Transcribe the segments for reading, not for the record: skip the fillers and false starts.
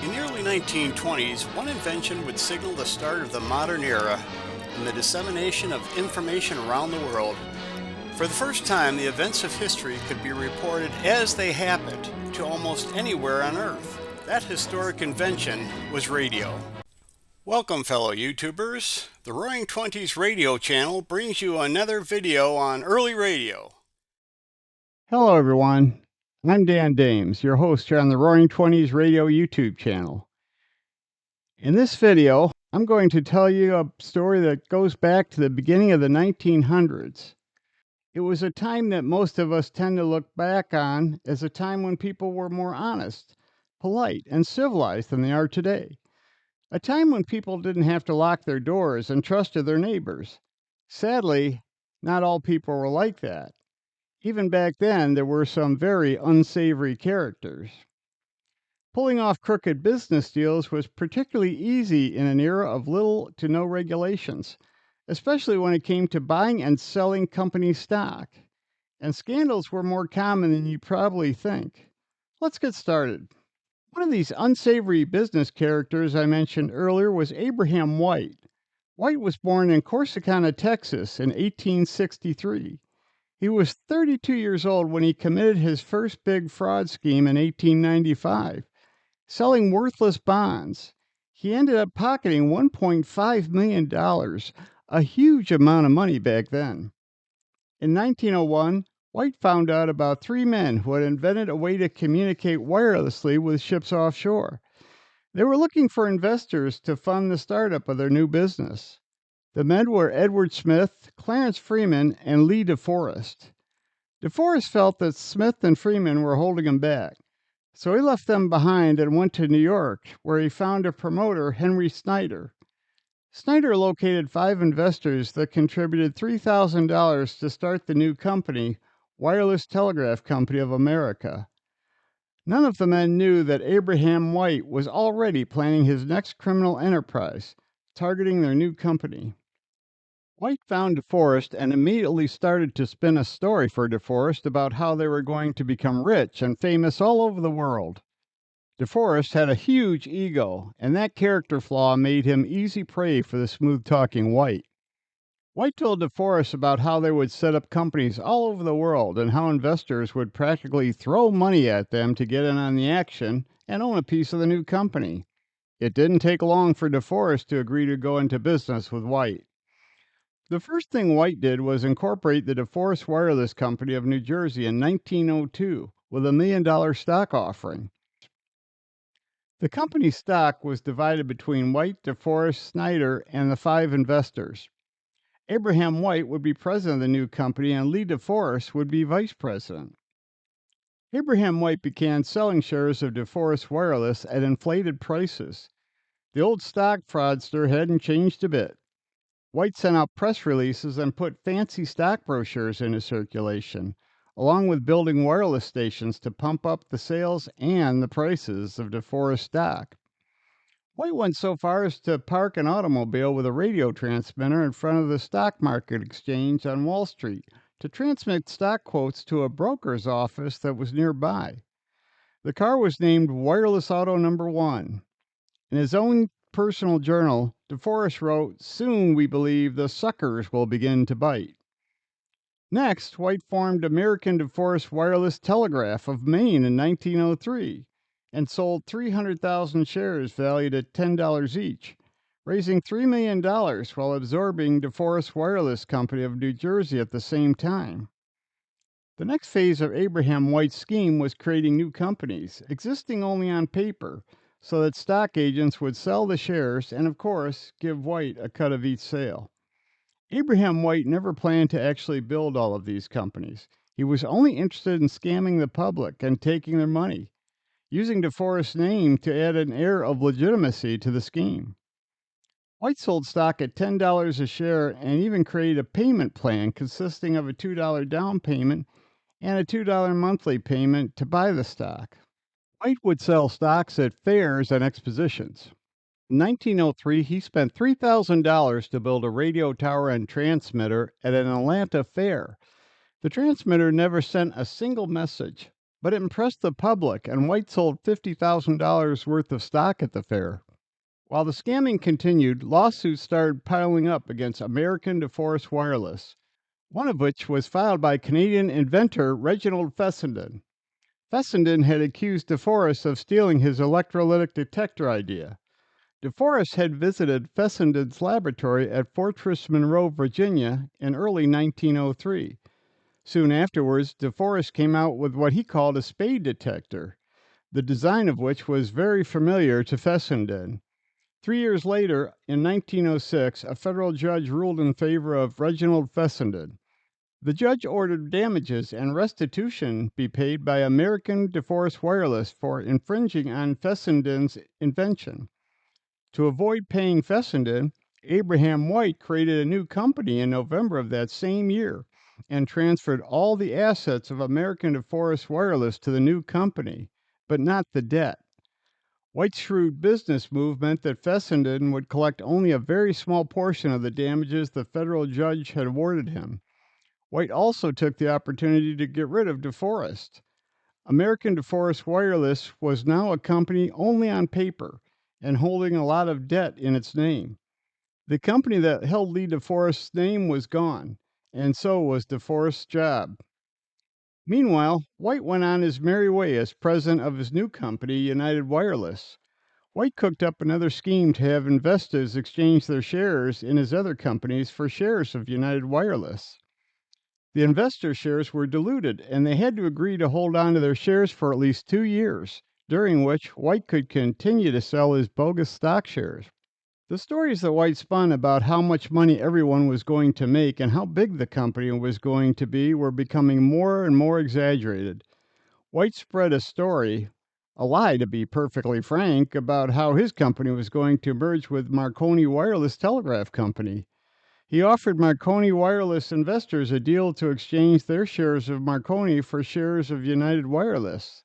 In the early 1920s, one invention would signal the start of the modern era and the dissemination of information around the world. For the first time, the events of history could be reported as they happened to almost anywhere on Earth. That historic invention was radio. Welcome, fellow YouTubers. The Roaring Twenties radio channel brings you another video on early radio. Hello, everyone. I'm Dan Dames, your host here on the Roaring Twenties radio YouTube channel. In this video, I'm going to tell you a story that goes back to the beginning of the 1900s. It was a time that most of us tend to look back on as a time when people were more honest, polite, and civilized than they are today. A time when people didn't have to lock their doors and trusted their neighbors. Sadly, not all people were like that. Even back then, there were some very unsavory characters. Pulling off crooked business deals was particularly easy in an era of little to no regulations, especially when it came to buying and selling company stock. And scandals were more common than you probably think. Let's get started. One of these unsavory business characters I mentioned earlier was Abraham White. White was born in Corsicana, Texas in 1863. He was 32 years old when he committed his first big fraud scheme in 1895, selling worthless bonds. He ended up pocketing $1.5 million, a huge amount of money back then. In 1901, White found out about three men who had invented a way to communicate wirelessly with ships offshore. They were looking for investors to fund the startup of their new business. The men were Edward Smith, Clarence Freeman, and Lee DeForest. DeForest felt that Smith and Freeman were holding him back, so he left them behind and went to New York, where he found a promoter, Henry Snyder. Snyder located five investors that contributed $3,000 to start the new company, Wireless Telegraph Company of America. None of the men knew that Abraham White was already planning his next criminal enterprise, targeting their new company. White found DeForest and immediately started to spin a story for DeForest about how they were going to become rich and famous all over the world. DeForest had a huge ego, and that character flaw made him easy prey for the smooth-talking White. White told DeForest about how they would set up companies all over the world and how investors would practically throw money at them to get in on the action and own a piece of the new company. It didn't take long for DeForest to agree to go into business with White. The first thing White did was incorporate the DeForest Wireless Company of New Jersey in 1902 with a $1 million stock offering. The company's stock was divided between White, DeForest, Snyder, and the five investors. Abraham White would be president of the new company and Lee DeForest would be vice president. Abraham White began selling shares of DeForest Wireless at inflated prices. The old stock fraudster hadn't changed a bit. White sent out press releases and put fancy stock brochures into circulation, along with building wireless stations to pump up the sales and the prices of DeForest stock. White went so far as to park an automobile with a radio transmitter in front of the stock market exchange on Wall Street to transmit stock quotes to a broker's office that was nearby. The car was named Wireless Auto Number 1. In his own personal journal, DeForest wrote, "Soon, we believe, the suckers will begin to bite." Next, White formed American DeForest Wireless Telegraph of Maine in 1903 and sold 300,000 shares valued at $10 each, raising $3 million while absorbing DeForest Wireless Company of New Jersey at the same time. The next phase of Abraham White's scheme was creating new companies, existing only on paper, so that stock agents would sell the shares and, of course, give White a cut of each sale. Abraham White never planned to actually build all of these companies. He was only interested in scamming the public and taking their money, using DeForest's name to add an air of legitimacy to the scheme. White sold stock at $10 a share and even created a payment plan consisting of a $2 down payment and a $2 monthly payment to buy the stock. White would sell stocks at fairs and expositions. In 1903, he spent $3,000 to build a radio tower and transmitter at an Atlanta fair. The transmitter never sent a single message, but it impressed the public, and White sold $50,000 worth of stock at the fair. While the scamming continued, lawsuits started piling up against American DeForest Wireless, one of which was filed by Canadian inventor Reginald Fessenden. Fessenden had accused DeForest of stealing his electrolytic detector idea. DeForest had visited Fessenden's laboratory at Fortress Monroe, Virginia, in early 1903. Soon afterwards, DeForest came out with what he called a spade detector, the design of which was very familiar to Fessenden. 3 years later, in 1906, a federal judge ruled in favor of Reginald Fessenden. The judge ordered damages and restitution be paid by American DeForest Wireless for infringing on Fessenden's invention. To avoid paying Fessenden, Abraham White created a new company in November of that same year and transferred all the assets of American DeForest Wireless to the new company, but not the debt. White's shrewd business move meant that Fessenden would collect only a very small portion of the damages the federal judge had awarded him. White also took the opportunity to get rid of DeForest. American DeForest Wireless was now a company only on paper and holding a lot of debt in its name. The company that held Lee DeForest's name was gone, and so was DeForest's job. Meanwhile, White went on his merry way as president of his new company, United Wireless. White cooked up another scheme to have investors exchange their shares in his other companies for shares of United Wireless. The investor shares were diluted, and they had to agree to hold on to their shares for at least 2 years, during which White could continue to sell his bogus stock shares. The stories that White spun about how much money everyone was going to make and how big the company was going to be were becoming more and more exaggerated. White spread a lie to be perfectly frank, about how his company was going to merge with Marconi Wireless Telegraph Company. He offered Marconi Wireless investors a deal to exchange their shares of Marconi for shares of United Wireless.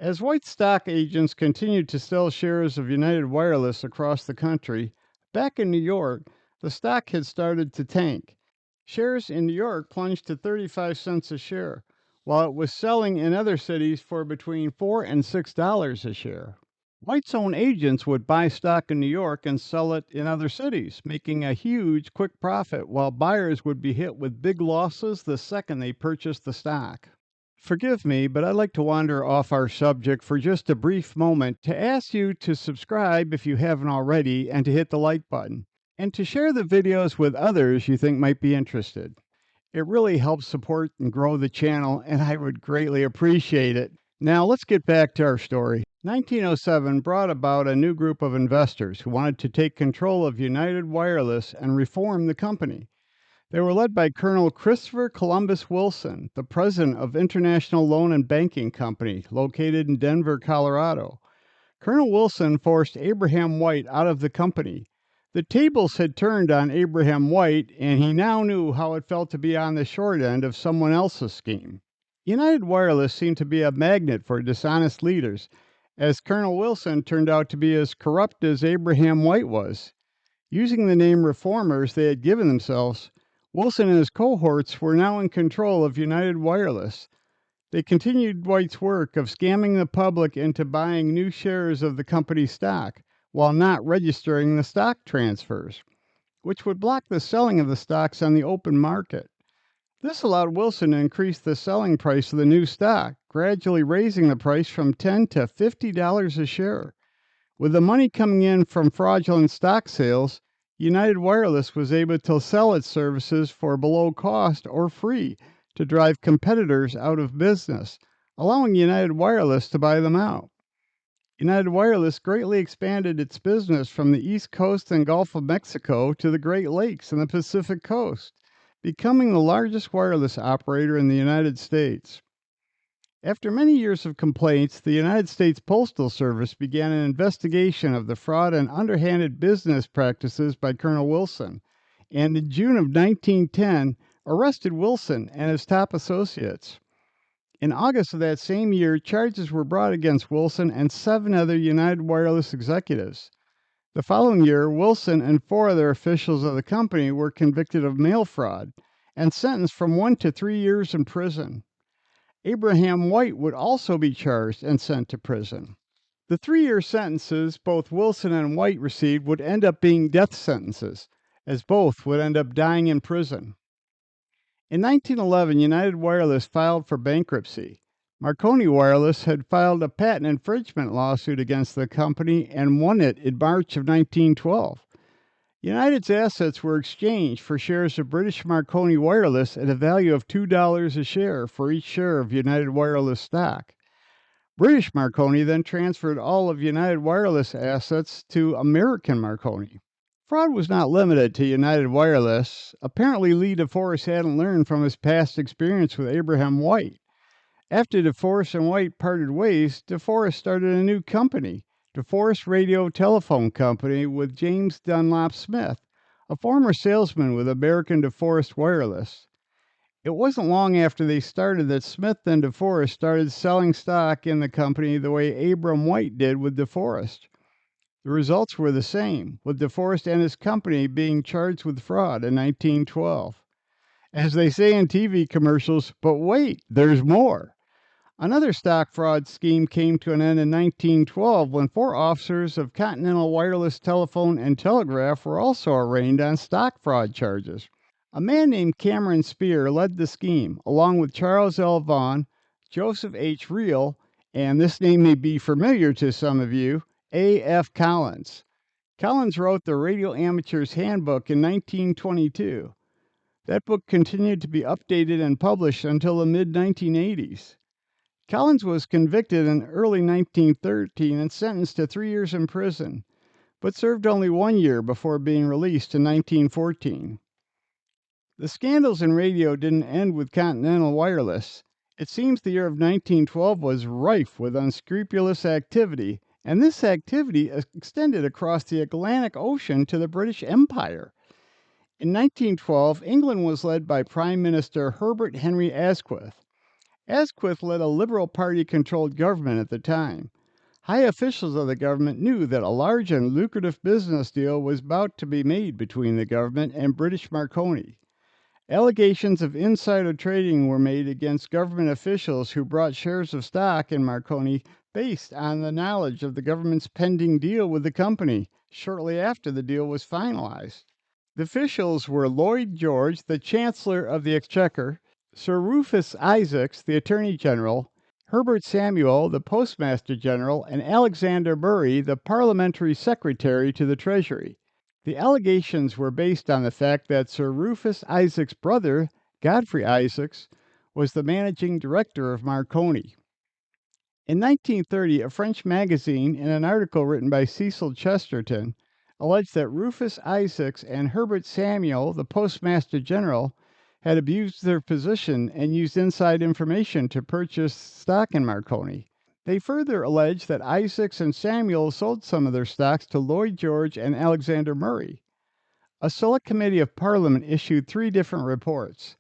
As White's stock agents continued to sell shares of United Wireless across the country, back in New York, the stock had started to tank. Shares in New York plunged to 35 cents a share, while it was selling in other cities for between $4 and $6 a share. White's own agents would buy stock in New York and sell it in other cities, making a huge, quick profit, while buyers would be hit with big losses the second they purchased the stock. Forgive me, but I'd like to wander off our subject for just a brief moment to ask you to subscribe if you haven't already, and to hit the like button, and to share the videos with others you think might be interested. It really helps support and grow the channel, and I would greatly appreciate it. Now let's get back to our story. 1907 brought about a new group of investors who wanted to take control of United Wireless and reform the company. They were led by Colonel Christopher Columbus Wilson, the president of International Loan and Banking Company, located in Denver, Colorado. Colonel Wilson forced Abraham White out of the company. The tables had turned on Abraham White, and he now knew how it felt to be on the short end of someone else's scheme. United Wireless seemed to be a magnet for dishonest leaders, as Colonel Wilson turned out to be as corrupt as Abraham White was. Using the name reformers they had given themselves, Wilson and his cohorts were now in control of United Wireless. They continued White's work of scamming the public into buying new shares of the company's stock, while not registering the stock transfers, which would block the selling of the stocks on the open market. This allowed Wilson to increase the selling price of the new stock, gradually raising the price from $10 to $50 a share. With the money coming in from fraudulent stock sales, United Wireless was able to sell its services for below cost or free to drive competitors out of business, allowing United Wireless to buy them out. United Wireless greatly expanded its business from the East Coast and Gulf of Mexico to the Great Lakes and the Pacific Coast, becoming the largest wireless operator in the United States. After many years of complaints, the United States Postal Service began an investigation of the fraud and underhanded business practices by Colonel Wilson, and in June of 1910 arrested Wilson and his top associates. In August of that same year, charges were brought against Wilson and 7 other United Wireless executives. The following year, Wilson and 4 other officials of the company were convicted of mail fraud and sentenced from 1 to 3 years in prison. Abraham White would also be charged and sent to prison. The 3-year sentences both Wilson and White received would end up being death sentences, as both would end up dying in prison. In 1911, United Wireless filed for bankruptcy. Marconi Wireless had filed a patent infringement lawsuit against the company and won it in March of 1912. United's assets were exchanged for shares of British Marconi Wireless at a value of $2 a share for each share of United Wireless stock. British Marconi then transferred all of United Wireless assets to American Marconi. Fraud was not limited to United Wireless. Apparently, Lee DeForest hadn't learned from his past experience with Abraham White. After DeForest and White parted ways, DeForest started a new company, DeForest Radio Telephone Company, with James Dunlop Smith, a former salesman with American DeForest Wireless. It wasn't long after they started that Smith and DeForest started selling stock in the company the way Abram White did with DeForest. The results were the same, with DeForest and his company being charged with fraud in 1912. As they say in TV commercials, but wait, there's more. Another stock fraud scheme came to an end in 1912 when 4 officers of Continental Wireless Telephone and Telegraph were also arraigned on stock fraud charges. A man named Cameron Spear led the scheme, along with Charles L. Vaughan, Joseph H. Reel, and this name may be familiar to some of you, A. F. Collins. Collins wrote the Radio Amateur's Handbook in 1922. That book continued to be updated and published until the mid-1980s. Collins was convicted in early 1913 and sentenced to 3 years in prison, but served only 1 year before being released in 1914. The scandals in radio didn't end with Continental Wireless. It seems the year of 1912 was rife with unscrupulous activity, and this activity extended across the Atlantic Ocean to the British Empire. In 1912, England was led by Prime Minister Herbert Henry Asquith. Asquith led a Liberal Party-controlled government at the time. High officials of the government knew that a large and lucrative business deal was about to be made between the government and British Marconi. Allegations of insider trading were made against government officials who brought shares of stock in Marconi based on the knowledge of the government's pending deal with the company shortly after the deal was finalized. The officials were Lloyd George, the Chancellor of the Exchequer, Sir Rufus Isaacs, the Attorney General, Herbert Samuel, the Postmaster General, and Alexander Murray, the Parliamentary Secretary to the Treasury. The allegations were based on the fact that Sir Rufus Isaacs' brother, Godfrey Isaacs, was the managing director of Marconi. In 1930, a French magazine, in an article written by Cecil Chesterton, alleged that Rufus Isaacs and Herbert Samuel, the Postmaster General, had abused their position and used inside information to purchase stock in Marconi. They further alleged that Isaacs and Samuel sold some of their stocks to Lloyd George and Alexander Murray. A select committee of Parliament issued 3 different reports.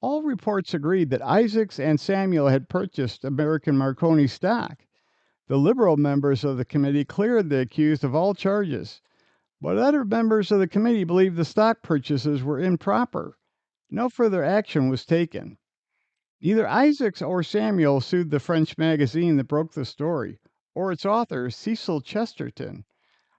All reports agreed that Isaacs and Samuel had purchased American Marconi stock. The Liberal members of the committee cleared the accused of all charges, but other members of the committee believed the stock purchases were improper. No further action was taken. Neither Isaacs or Samuel sued the French magazine that broke the story, or its author, Cecil Chesterton.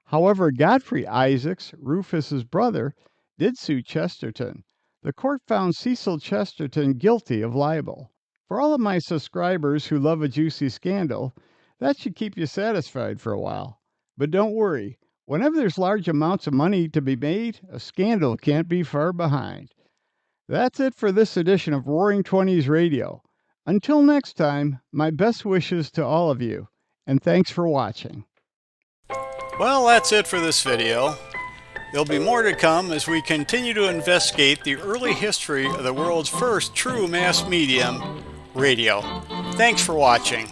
However, Godfrey Isaacs, Rufus's brother, did sue Chesterton. The court found Cecil Chesterton guilty of libel. For all of my subscribers who love a juicy scandal, that should keep you satisfied for a while. But don't worry, whenever there's large amounts of money to be made, a scandal can't be far behind. That's it for this edition of Roaring Twenties Radio. Until next time, my best wishes to all of you, and thanks for watching. Well, that's it for this video. There'll be more to come as we continue to investigate the early history of the world's first true mass medium, radio. Thanks for watching.